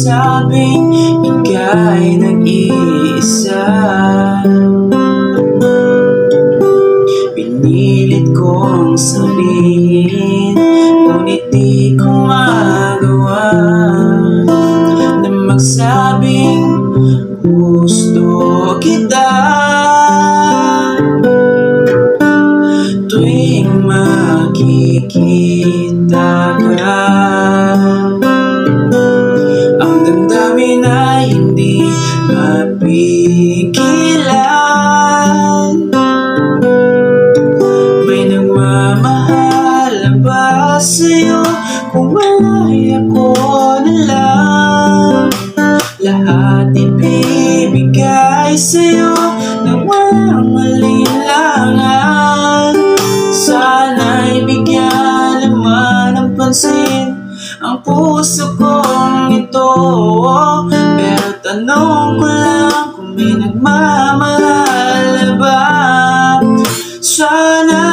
magsabing ika'y nag-iisa. Pinilit kong sabihin, ngunit di ko magawa na magsabing gusto kita. Tuwing makikita ka, ang damdamin ay hindi mapigilan. May nagmamahal ba sa'yo kung malay ako na lang? Lahat ibibigay sa'yo nang walang alinlangan. Sana'y bigyan naman ng pansin ang puso kong ito. Pero tanong ko lang kung may nagmamahal ba? Sana